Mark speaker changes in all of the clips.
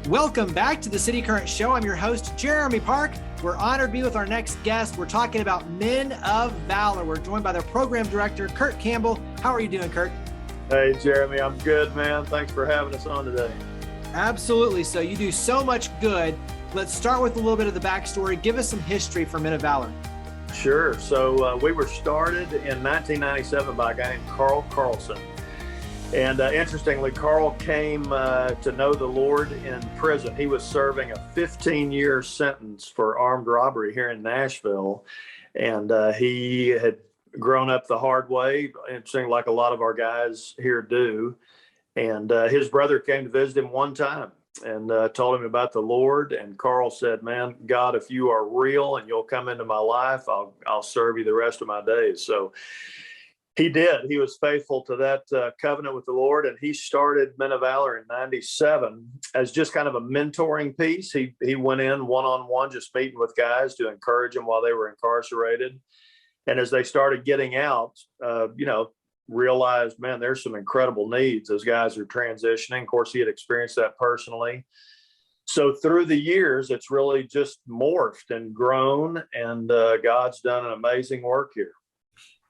Speaker 1: Welcome back to the City Current Show. I'm your host, Jeremy Park. We're honored to be with our next guest. We're talking about Men of Valor. We're joined by their program director, Curt Campbell. How are you doing, Curt?
Speaker 2: Hey, Jeremy, I'm good, man. Thanks for having us on today.
Speaker 1: Absolutely. So you do so much good. Let's start with a little bit of the backstory. Give us some history for Men of Valor.
Speaker 2: Sure. So we were started in 1997 by a guy named Carl Carlson. And interestingly, Carl came to know the Lord in prison. He was serving a 15-year sentence for armed robbery here in Nashville. And he had grown up the hard way, interesting, like a lot of our guys here do. And his brother came to visit him one time and told him about the Lord. And Carl said, man, God, if you are real and you'll come into my life, I'll serve you the rest of my days. So he did. He was faithful to that covenant with the Lord, and he started Men of Valor in 97 as just kind of a mentoring piece. He went in one-on-one, just meeting with guys to encourage them while they were incarcerated. And as they started getting out, realized, man, there's some incredible needs. Those guys are transitioning. Of course, he had experienced that personally. So through the years, it's really just morphed and grown, and God's done an amazing work here.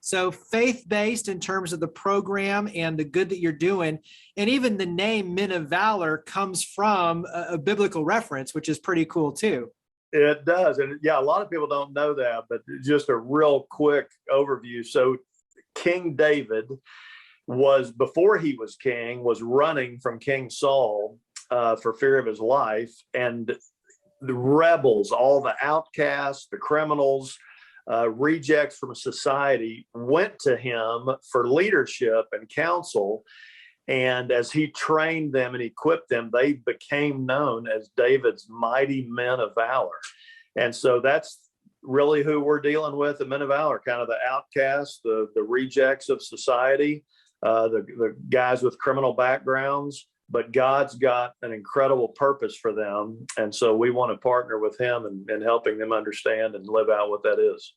Speaker 1: So faith-based in terms of the program and the good that you're doing. And even the name Men of Valor comes from a biblical reference, which is pretty cool too.
Speaker 2: It does. And yeah, a lot of people don't know that, but just a real quick overview. So King David was, before he was king, was running from King Saul for fear of his life. And the rebels, all the outcasts, the criminals, rejects from society went to him for leadership and counsel. And as he trained them and equipped them, they became known as David's mighty men of valor. And so that's really who we're dealing with at Men of Valor, kind of the outcasts, the rejects of society, the guys with criminal backgrounds. But God's got an incredible purpose for them. And so we want to partner with him in helping them understand and live out what that is.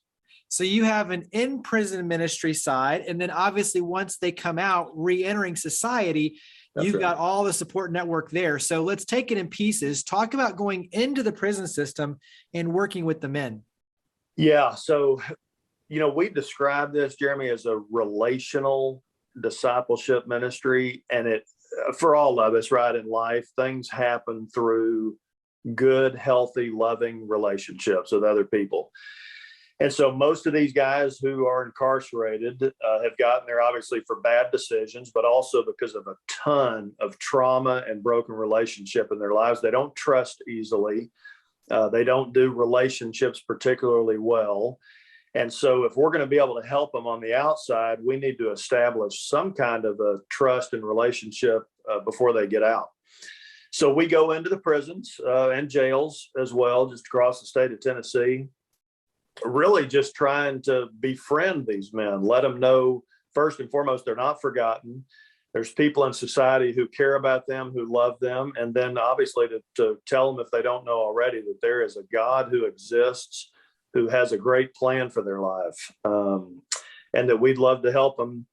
Speaker 1: So you have an in-prison ministry side, and then obviously once they come out, reentering society, you've got all the support network there. So let's take it in pieces. Talk about going into the prison system and working with the men.
Speaker 2: Yeah. So, we describe this, Jeremy, as a relational discipleship ministry. And it, for all of us, right, in life, things happen through good, healthy, loving relationships with other people. And so most of these guys who are incarcerated have gotten there obviously for bad decisions, but also because of a ton of trauma and broken relationship in their lives. They don't trust easily. They don't do relationships particularly well. And so if we're going to be able to help them on the outside, we need to establish some kind of a trust and relationship before they get out. So we go into the prisons and jails as well, just across the state of Tennessee, really just trying to befriend these men, let them know, first and foremost, they're not forgotten. There's people in society who care about them, who love them. And then obviously to tell them, if they don't know already, that there is a God who exists, who has a great plan for their life, and that we'd love to help them,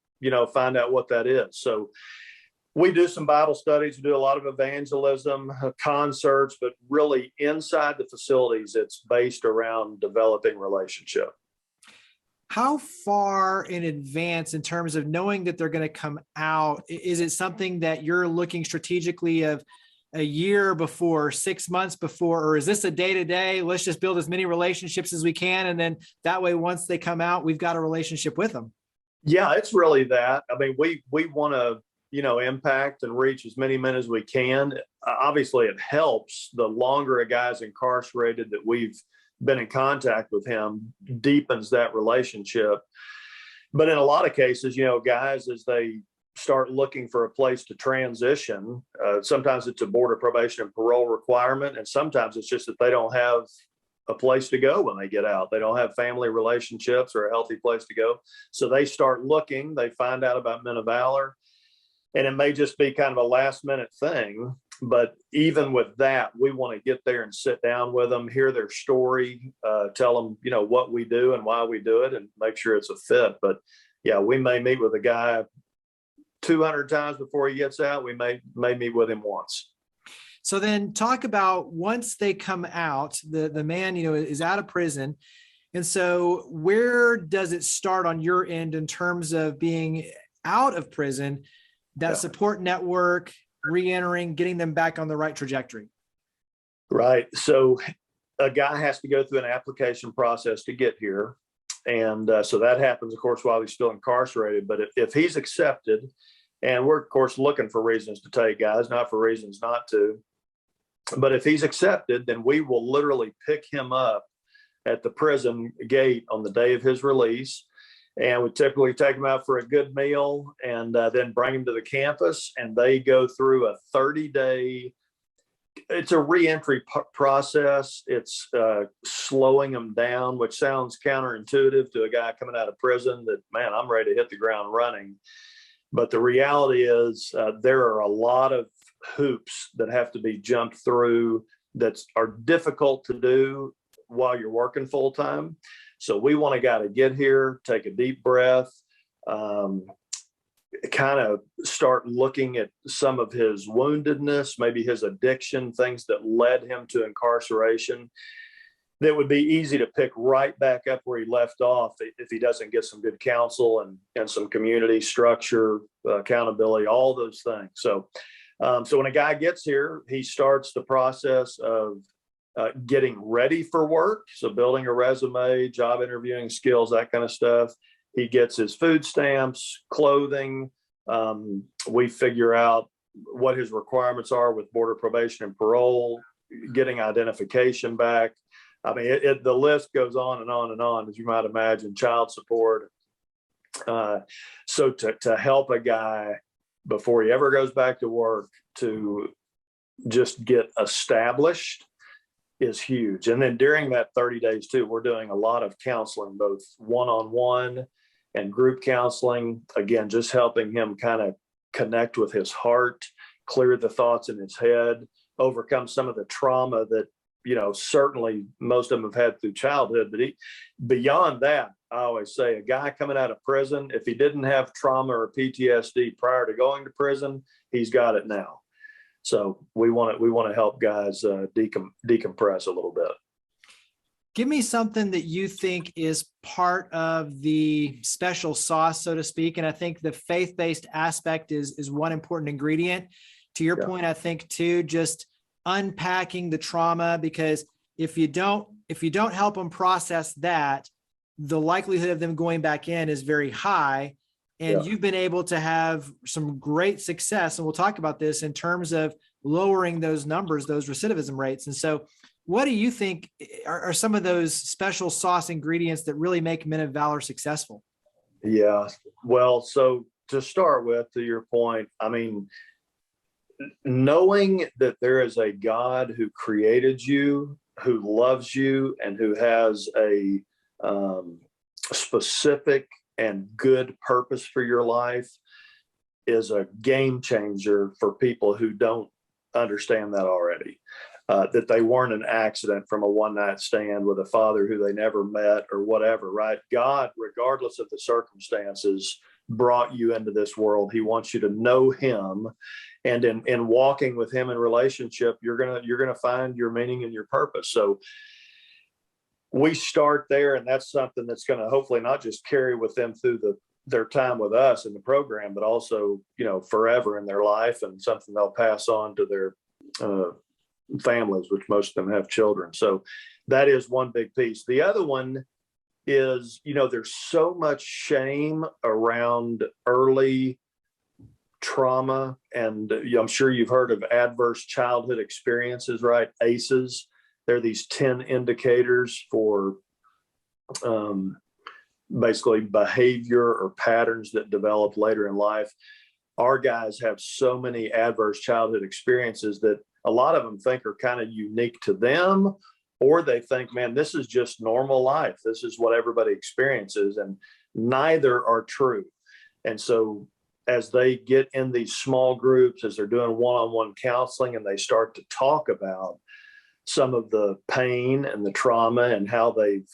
Speaker 2: find out what that is. So we do some Bible studies, we do a lot of evangelism, concerts, but really inside the facilities, it's based around developing relationship.
Speaker 1: How far in advance, in terms of knowing that they're going to come out, is it something that you're looking strategically of a year before, 6 months before, or is this a day-to-day, let's just build as many relationships as we can, and then that way, once they come out, we've got a relationship with them? Yeah,
Speaker 2: it's really that. I mean, we want to, impact and reach as many men as we can. Obviously, it helps the longer a guy's incarcerated that we've been in contact with him, deepens that relationship. But in a lot of cases, guys, as they start looking for a place to transition, sometimes it's a board of probation and parole requirement, and sometimes it's just that they don't have a place to go when they get out. They don't have family relationships or a healthy place to go. So they start looking, they find out about Men of Valor, and it may just be kind of a last minute thing. But even with that, we want to get there and sit down with them, hear their story, tell them, what we do and why we do it, and make sure it's a fit. But yeah, we may meet with a guy 200 times before he gets out. We may meet with him once.
Speaker 1: So then talk about once they come out, the man, is out of prison. And so where does it start on your end in terms of being out of prison, that support network, reentering, getting them back on the right trajectory?
Speaker 2: Right. So a guy has to go through an application process to get here. And so that happens, of course, while he's still incarcerated. But if he's accepted, and we're, of course, looking for reasons to take guys, not for reasons not to. But if he's accepted, then we will literally pick him up at the prison gate on the day of his release. And we typically take him out for a good meal and then bring him to the campus. And they go through a 30-day, it's a reentry process. It's slowing them down, which sounds counterintuitive to a guy coming out of prison that, man, I'm ready to hit the ground running. But the reality is there are a lot of hoops that have to be jumped through that are difficult to do while you're working full time. So we want a guy to get here, take a deep breath, kind of start looking at some of his woundedness, maybe his addiction, things that led him to incarceration. That would be easy to pick right back up where he left off if he doesn't get some good counsel and some community structure, accountability, all those things. So when a guy gets here, he starts the process of getting ready for work. So building a resume, job interviewing skills, that kind of stuff. He gets his food stamps, clothing. We figure out what his requirements are with border probation and parole, getting identification back. I mean, the list goes on and on and on, as you might imagine, child support. So to help a guy before he ever goes back to work to just get established is huge. And then during that 30 days too, we're doing a lot of counseling, both one-on-one and group counseling. Again, just helping him kind of connect with his heart, clear the thoughts in his head, overcome some of the trauma that, certainly most of them have had through childhood. But beyond that, I always say a guy coming out of prison, if he didn't have trauma or PTSD prior to going to prison, he's got it now. So we want to help guys decompress a little bit.
Speaker 1: Give me something that you think is part of the special sauce, so to speak. And I think the faith-based aspect is one important ingredient. To your point, I think too, just unpacking the trauma, because if you don't help them process that, the likelihood of them going back in is very high. And you've been able to have some great success, and we'll talk about this in terms of lowering those numbers, those recidivism rates. And so what do you think are some of those special sauce ingredients that really make Men of Valor successful?
Speaker 2: Yeah, well, so to start with, to your point, I mean, knowing that there is a God who created you, who loves you, and who has a specific and good purpose for your life is a game changer for people who don't understand that already. That they weren't an accident from a one-night stand with a father who they never met or whatever, right? God, regardless of the circumstances, brought you into this world. He wants you to know him. And in walking with him in relationship, you're gonna find your meaning and your purpose. So we start there, and that's something that's going to hopefully not just carry with them through their time with us in the program, but also, forever in their life, and something they'll pass on to their families, which most of them have children. So that is one big piece. The other one is, there's so much shame around early trauma, and I'm sure you've heard of adverse childhood experiences, right? ACEs. They're these 10 indicators for basically behavior or patterns that develop later in life. Our guys have so many adverse childhood experiences that a lot of them think are kind of unique to them, or they think, man, this is just normal life. This is what everybody experiences, and neither are true. And so as they get in these small groups, as they're doing one-on-one counseling, and they start to talk about some of the pain and the trauma and how they've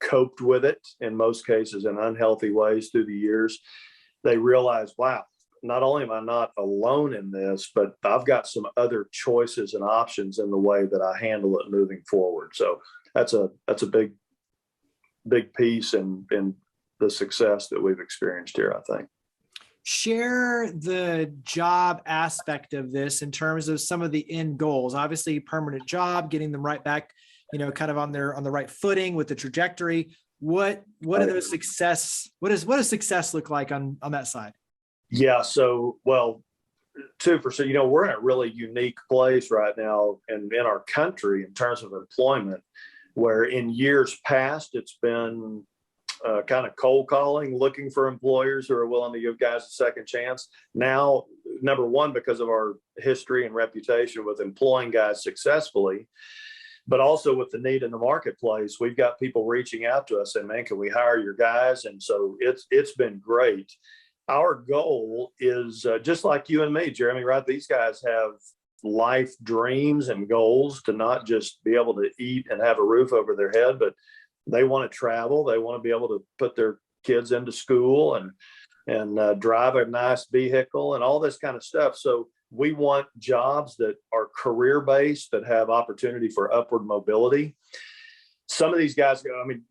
Speaker 2: coped with it, in most cases in unhealthy ways through the years, they realize, wow, not only am I not alone in this, but I've got some other choices and options in the way that I handle it moving forward. So that's a big piece in the success that we've experienced here, I think.
Speaker 1: Share the job aspect of this in terms of some of the end goals. Obviously, permanent job, getting them right back, kind of on the right footing with the trajectory. What are those success? What does success look like on that side?
Speaker 2: Yeah. So, well, 2%, we're in a really unique place right now in our country in terms of employment, where in years past, it's been kind of cold calling, looking for employers who are willing to give guys a second chance. Now, number one, because of our history and reputation with employing guys successfully, but also with the need in the marketplace, we've got people reaching out to us saying, man, can we hire your guys? And so it's been great. Our goal is just like you and me, Jeremy, right? These guys have life dreams and goals to not just be able to eat and have a roof over their head, but they want to travel. They want to be able to put their kids into school and drive a nice vehicle and all this kind of stuff. So we want jobs that are career-based, that have opportunity for upward mobility. Some of these guys,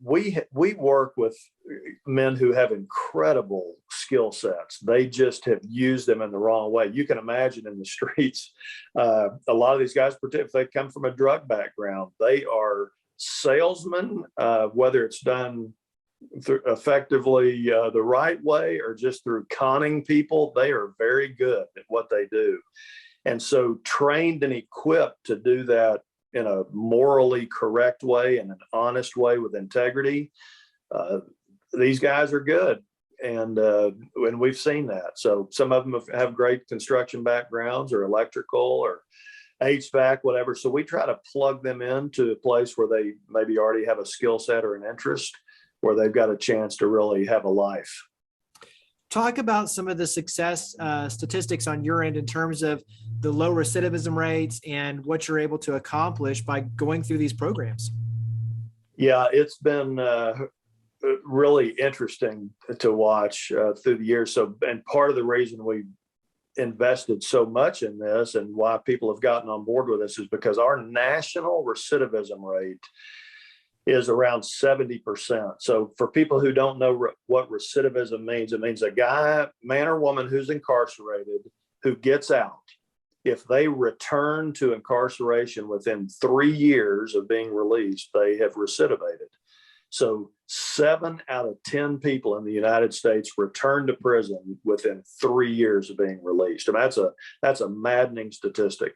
Speaker 2: we work with men who have incredible skill sets. They just have used them in the wrong way. You can imagine in the streets, a lot of these guys, if they come from a drug background, they are salesmen, whether it's done effectively the right way or just through conning people. They are very good at what they do. And so trained and equipped to do that in a morally correct way and an honest way with integrity, these guys are good. And we've seen that. So some of them have great construction backgrounds or electrical or HVAC, whatever. So we try to plug them into a place where they maybe already have a skill set or an interest, where they've got a chance to really have a life.
Speaker 1: Talk about some of the success statistics on your end in terms of the low recidivism rates and what you're able to accomplish by going through these programs.
Speaker 2: Yeah, it's been really interesting to watch through the years. So, and part of the reason we invested so much in this and why people have gotten on board with this is because our national recidivism rate is around 70%. So for people who don't know what recidivism means, it means a guy, man or woman who's incarcerated, who gets out, if they return to incarceration within 3 years of being released, they have recidivated. So 7 out of 10 people in the United States return to prison within 3 years of being released. And that's a maddening statistic.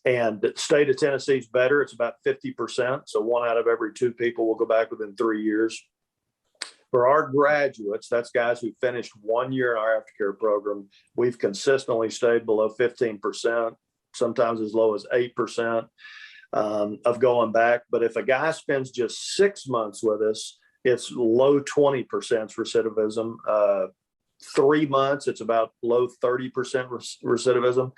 Speaker 2: And the state of Tennessee is better. It's about 50%. So 1 out of every 2 people will go back within 3 years. For our graduates, that's guys who finished 1 year in our aftercare program, we've consistently stayed below 15%, sometimes as low as 8% of going back. But if a guy spends just 6 months with us, it's low 20% recidivism. 3 months, it's about low 30% recidivism.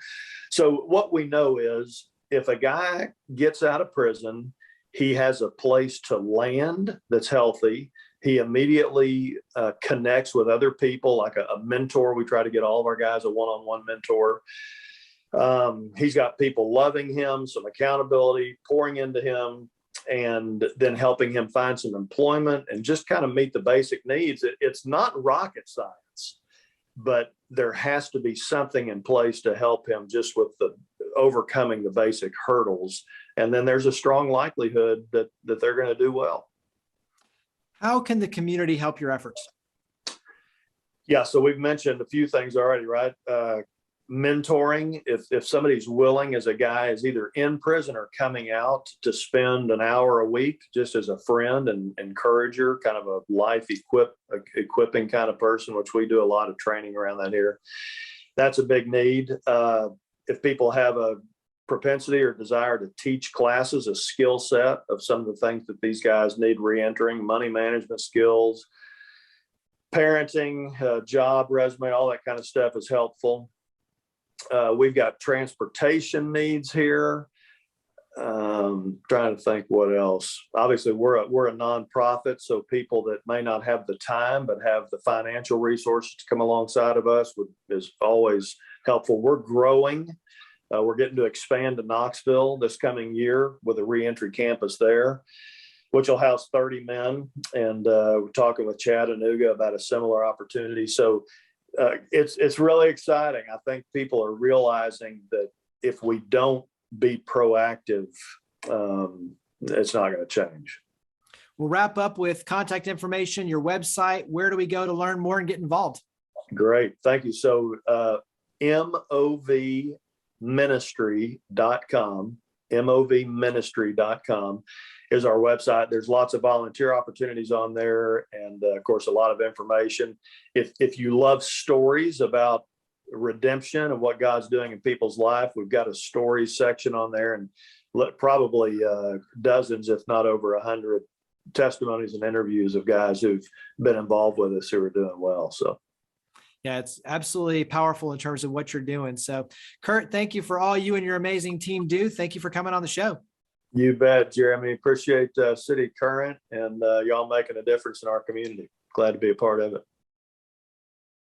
Speaker 2: So what we know is if a guy gets out of prison, he has a place to land that's healthy. He immediately connects with other people, like a mentor. We try to get all of our guys a one-on-one mentor. He's got people loving him, some accountability, pouring into him, and then helping him find some employment and just kind of meet the basic needs. It's not rocket science, but there has to be something in place to help him just with the overcoming the basic hurdles. And then there's a strong likelihood that they're going to do well.
Speaker 1: How can the community help your efforts?
Speaker 2: Yeah, so we've mentioned a few things already, right? Mentoring, if somebody's willing, as a guy is either in prison or coming out, to spend an hour a week just as a friend and encourager, kind of a life equipping kind of person, which we do a lot of training around that here. That's a big need. If people have a propensity or desire to teach classes, a skill set of some of the things that these guys need reentering, money management skills, parenting, job, resume, all that kind of stuff is helpful. We've got transportation needs here. Trying to think what else. Obviously, we're a nonprofit, so people that may not have the time but have the financial resources to come alongside of us is always helpful. We're growing. We're getting to expand to Knoxville this coming year with a reentry campus there, which will house 30 men. And we're talking with Chattanooga about a similar opportunity. So it's really exciting. I think people are realizing that if we don't be proactive, it's not going to change.
Speaker 1: We'll wrap up with contact information, your website. Where do we go to learn more and get involved?
Speaker 2: Great. Thank you. So movministry.com, movministry.com is our website. There's lots of volunteer opportunities on there. And of course, a lot of information. If you love stories about redemption and what God's doing in people's life, we've got a stories section on there, and probably dozens, if not over 100 testimonies and interviews of guys who've been involved with us who are doing well. So
Speaker 1: yeah, it's absolutely powerful in terms of what you're doing. So Curt, thank you for all you and your amazing team do. Thank you for coming on the show.
Speaker 2: You bet, Jeremy. Appreciate cityCURRENT and y'all making a difference in our community. Glad to be a part of it.